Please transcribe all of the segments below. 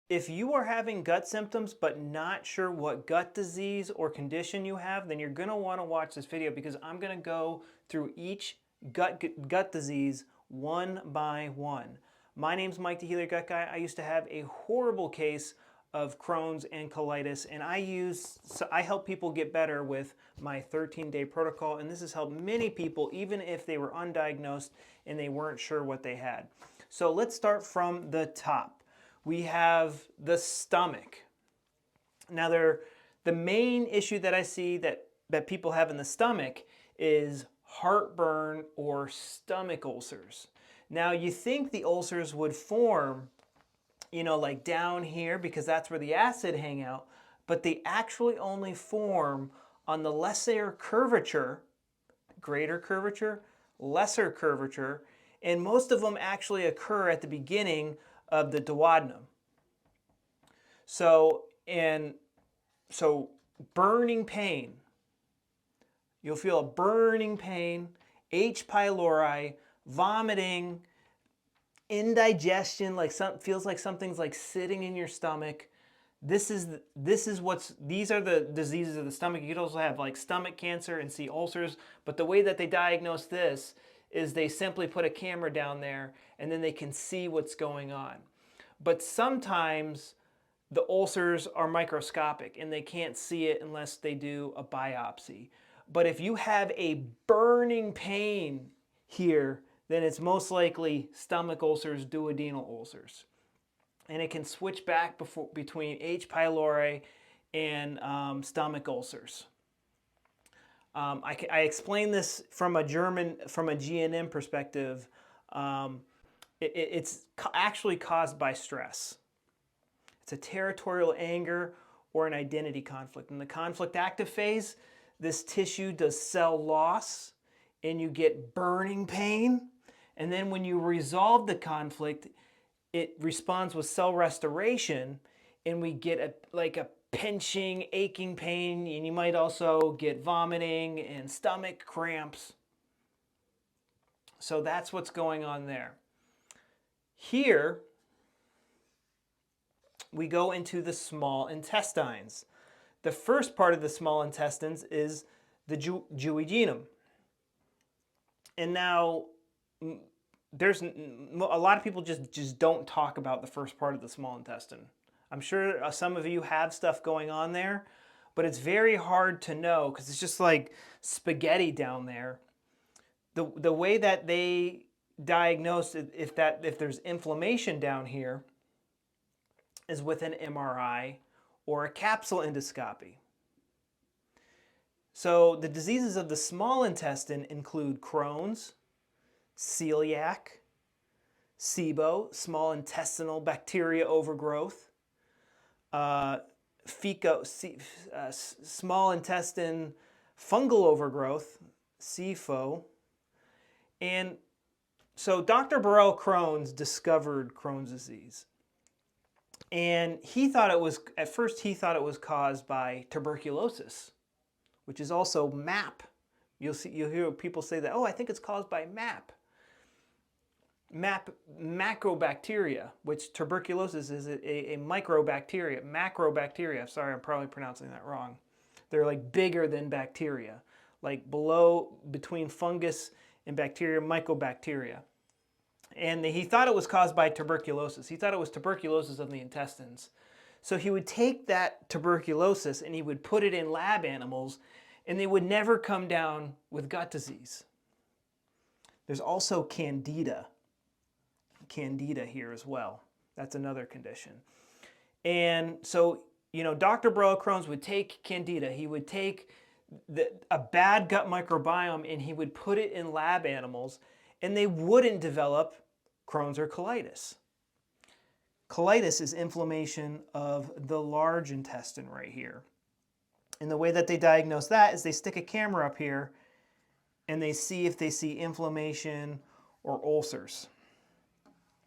If you are having gut symptoms but not sure what gut disease or condition you have, then you're going to want to watch this video because I'm going to go through each gut disease one by one. My name's Mike the Healer Gut Guy. I used to have a horrible case of Crohn's and colitis, and I help people get better with my 13-day protocol, and this has helped many people even if they were undiagnosed and they weren't sure what they had. So let's start from the top. We have the stomach. Now, the main issue that I see that people have in the stomach is heartburn or stomach ulcers. Now, you think the ulcers would form, like down here because that's where the acid hang out, but they actually only form on the lesser curvature, greater curvature, lesser curvature, and most of them actually occur at the beginning of the duodenum. So burning pain. You'll feel a burning pain, H. pylori, vomiting, indigestion, feels like something's like sitting in your stomach. These are the diseases of the stomach. You could also have like stomach cancer and see ulcers, but the way that they diagnose this is they simply put a camera down there and then they can see what's going on. But sometimes the ulcers are microscopic and they can't see it unless they do a biopsy. But if you have a burning pain here, then it's most likely stomach ulcers, duodenal ulcers. And it can switch back between H. pylori and stomach ulcers. I explain this from a GNM perspective. It's actually caused by stress. It's a territorial anger or an identity conflict. In the conflict active phase, this tissue does cell loss and you get burning pain. And then when you resolve the conflict, it responds with cell restoration and we get a pinching, aching pain, and you might also get vomiting and stomach cramps. So that's what's going on there. Here, we go into the small intestines. The first part of the small intestines is the duodenum. And now, there's a lot of people just don't talk about the first part of the small intestine. I'm sure some of you have stuff going on there, but it's very hard to know because it's just like spaghetti down there. The way that they diagnose if there's inflammation down here is with an MRI or a capsule endoscopy. So the diseases of the small intestine include Crohn's, celiac, SIBO, small intestinal bacteria overgrowth, small intestine fungal overgrowth, SIFO. And so Dr. Burrell Crohn's discovered Crohn's disease. And at first he thought it was caused by tuberculosis, which is also MAP. You'll hear people say that, oh, I think it's caused by MAP. MAP, macrobacteria, which tuberculosis is a microbacteria, macrobacteria. Sorry, I'm probably pronouncing that wrong. They're like bigger than bacteria, like between fungus and bacteria, mycobacteria. And he thought it was caused by tuberculosis. He thought it was tuberculosis of the intestines. So he would take that tuberculosis and he would put it in lab animals and they would never come down with gut disease. There's also candida here as well. That's another condition. And so, Dr. Burrell Crohn's would take candida. He would take a bad gut microbiome and he would put it in lab animals and they wouldn't develop Crohn's or colitis. Colitis is inflammation of the large intestine right here. And the way that they diagnose that is they stick a camera up here and they see if they see inflammation or ulcers.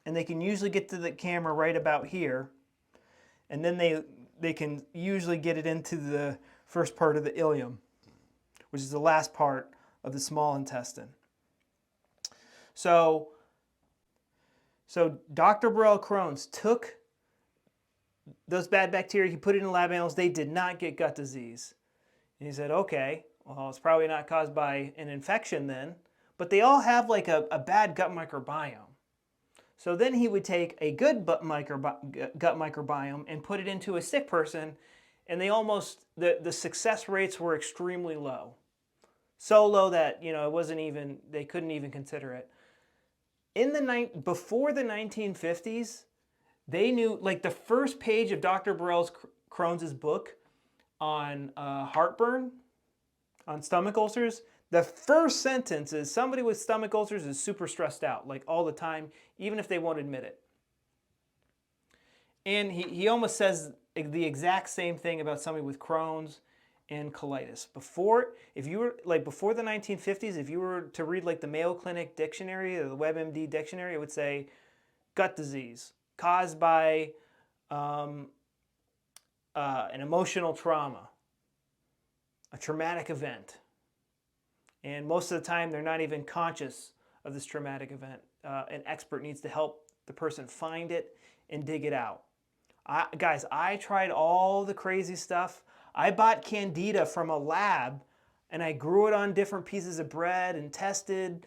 And they can usually get to the camera right about here. And then they can usually get it into the first part of the ileum, which is the last part of the small intestine. So Dr. Burrell Crohn's took those bad bacteria, he put it in lab animals, they did not get gut disease. And he said, okay, well, it's probably not caused by an infection then, but they all have like a bad gut microbiome. So then he would take a good gut microbiome and put it into a sick person, and the success rates were extremely low. So low that, it wasn't even, they couldn't even consider it. Before the 1950s, they knew, like the first page of Dr. Burrell Crohn's book on heartburn, on stomach ulcers, the first sentence is somebody with stomach ulcers is super stressed out, like all the time, even if they won't admit it. And he almost says the exact same thing about somebody with Crohn's and colitis. Before the 1950s, if you were to read like the Mayo Clinic dictionary or the WebMD dictionary, it would say gut disease caused by an emotional trauma, a traumatic event. And most of the time, they're not even conscious of this traumatic event. An expert needs to help the person find it and dig it out. Guys, I tried all the crazy stuff. I bought Candida from a lab, and I grew it on different pieces of bread and tested,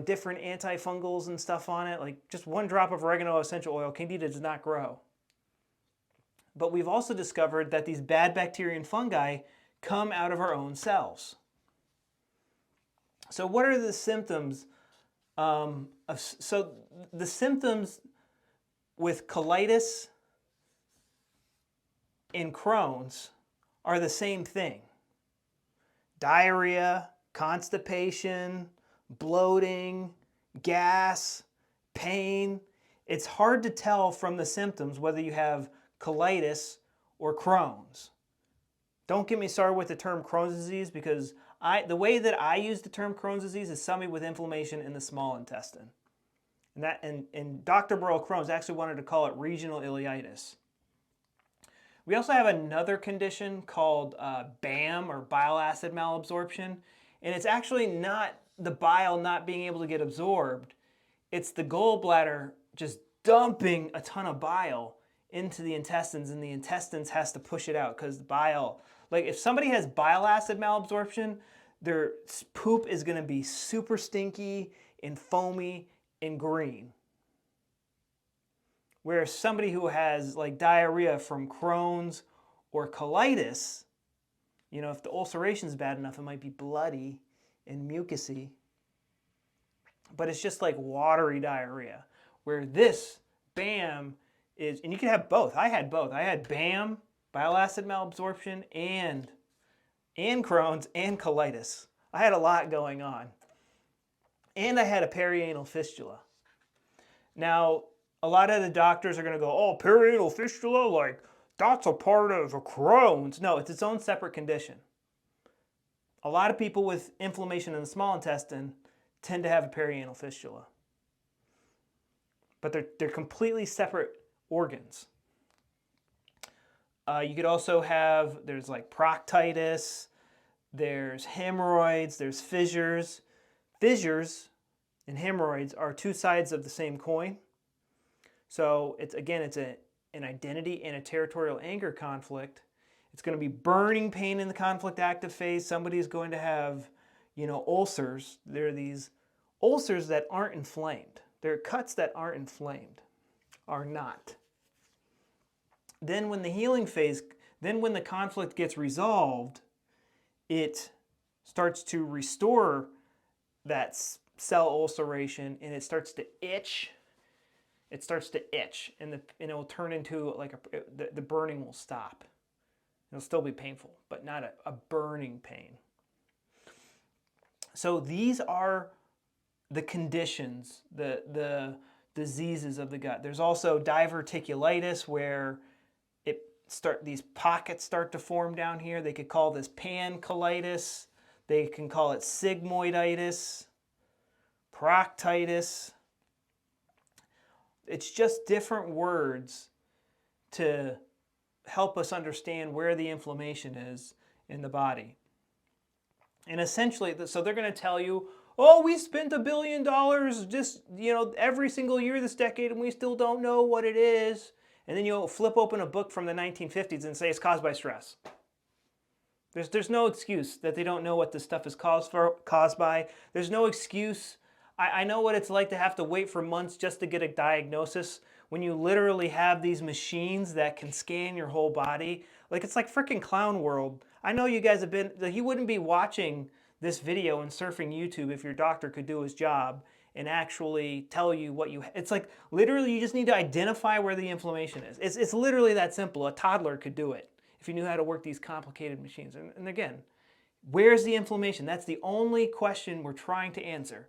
different antifungals and stuff on it. Like just one drop of oregano essential oil, Candida does not grow. But we've also discovered that these bad bacteria and fungi come out of our own cells. So what are the symptoms? So the symptoms with colitis and Crohn's are the same thing. Diarrhea, constipation, bloating, gas, pain. It's hard to tell from the symptoms whether you have colitis or Crohn's. Don't get me started with the term Crohn's disease, because the way that I use the term Crohn's disease is somebody with inflammation in the small intestine. And Dr. Burrell Crohn's actually wanted to call it regional ileitis. We also have another condition called BAM, or bile acid malabsorption. And it's actually not the bile not being able to get absorbed. It's the gallbladder just dumping a ton of bile into the intestines, and the intestines has to push it out because the bile, like if somebody has bile acid malabsorption, their poop is going to be super stinky and foamy and green. Whereas somebody who has like diarrhea from Crohn's or colitis, if the ulceration is bad enough, it might be bloody and mucousy. But it's just like watery diarrhea. Where this BAM is, and you can have both. I had both. I had BAM, bile acid malabsorption, and Crohn's and colitis. I had a lot going on. And I had a perianal fistula. Now, a lot of the doctors are going to go, oh, perianal fistula, like that's a part of a Crohn's. No, it's its own separate condition. A lot of people with inflammation in the small intestine tend to have a perianal fistula. But they're completely separate organs. You could also have, there's like proctitis, there's hemorrhoids, there's fissures. Fissures and hemorrhoids are two sides of the same coin. So it's an identity and a territorial anger conflict. It's going to be burning pain in the conflict active phase. Somebody's going to have, ulcers. There are these ulcers that aren't inflamed. There are cuts that aren't inflamed, are not. Then when the healing phase, when the conflict gets resolved, it starts to restore that cell ulceration, and it starts to itch. It starts to itch, and it will turn into like the burning will stop. It'll still be painful, but not a burning pain. So these are the conditions, the diseases of the gut. There's also diverticulitis, where these pockets start to form down here. They could call this pancolitis. They can call it sigmoiditis, proctitis. It's just different words to help us understand where the inflammation is in the body. And essentially, so they're going to tell you, oh, we spent $1 billion just, every single year this decade, and we still don't know what it is. and then you'll flip open a book from the 1950s and say it's caused by stress. There's no excuse that they don't know what this stuff is caused by. There's no excuse. I know what it's like to have to wait for months just to get a diagnosis when you literally have these machines that can scan your whole body. Like, it's like freaking clown world. I know you guys have been, you wouldn't be watching this video and surfing YouTube if your doctor could do his job and actually tell you what you, it's like literally you just need to identify where the inflammation is. It's literally that simple. A toddler could do it if you knew how to work these complicated machines. And again, where's the inflammation? That's the only question we're trying to answer.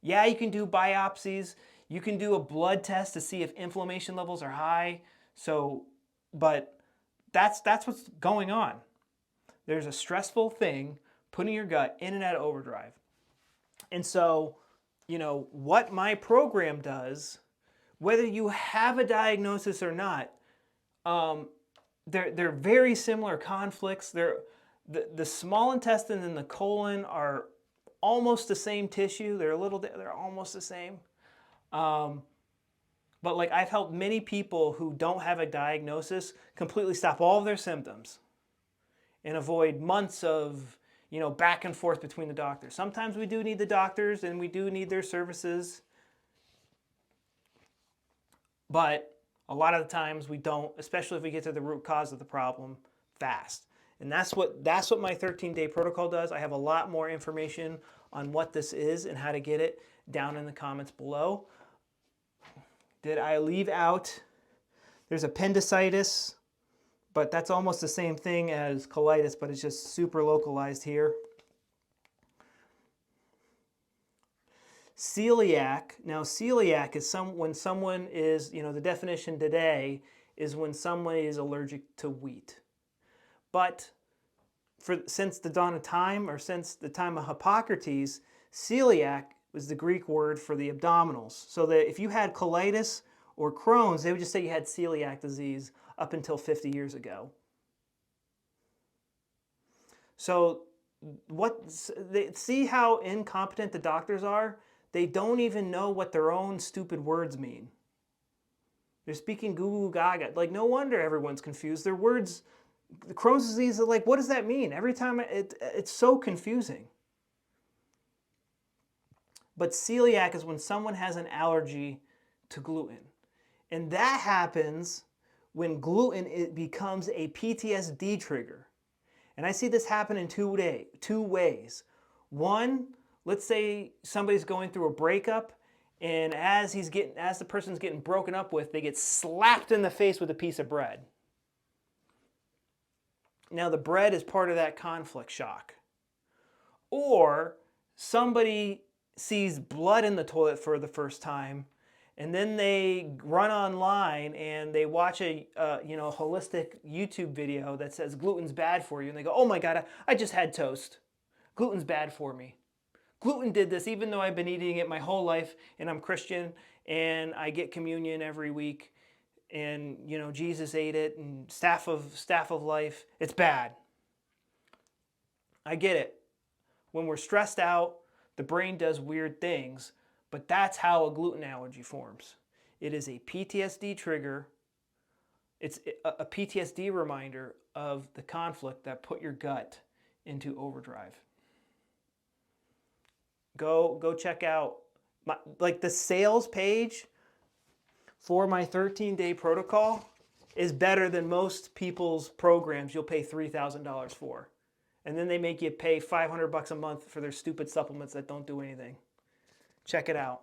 Yeah, you can do biopsies. You can do a blood test to see if inflammation levels are high. But that's what's going on. There's a stressful thing putting your gut in and out of overdrive. And so, you know, what my program does, whether you have a diagnosis or not, they're very similar conflicts. The small intestine and the colon are almost the same tissue. They're almost the same. But like, I've helped many people who don't have a diagnosis completely stop all of their symptoms and avoid months of, you know, back and forth between the doctors. Sometimes we do need the doctors and we do need their services, but a lot of the times we don't, especially if we get to the root cause of the problem fast. And that's what my 13-day protocol does. I have a lot more information on what this is and how to get it down in the comments below. Did I leave out, there's appendicitis, but that's almost the same thing as colitis, but it's just super localized here. Celiac, now celiac is when someone is, you know, the definition today is when someone is allergic to wheat. But since the dawn of time, or since the time of Hippocrates, celiac was the Greek word for the abdominals. So that if you had colitis or Crohn's, they would just say you had celiac disease up until 50 years ago. So see how incompetent the doctors are? They don't even know what their own stupid words mean. They're speaking goo goo gaga. Like, no wonder everyone's confused. Their words, Crohn's disease, like, what does that mean? Every time it's so confusing. But celiac is when someone has an allergy to gluten. And that happens when gluten becomes a PTSD trigger. And I see this happen in two ways. One, let's say somebody's going through a breakup, and as the person's getting broken up with, they get slapped in the face with a piece of bread. Now the bread is part of that conflict shock. Or somebody sees blood in the toilet for the first time, and then they run online and they watch a holistic YouTube video that says gluten's bad for you, and they go, oh my God, I just had toast. Gluten's bad for me. Gluten did this even though I've been eating it my whole life, and I'm Christian and I get communion every week, and you know, Jesus ate it, and staff of life. It's bad. I get it. When we're stressed out, the brain does weird things, but that's how a gluten allergy forms. It is a PTSD trigger. It's a PTSD reminder of the conflict that put your gut into overdrive. Go check out the sales page for my 13-day protocol is better than most people's programs you'll pay $3,000 for. And then they make you pay $500 a month for their stupid supplements that don't do anything. Check it out.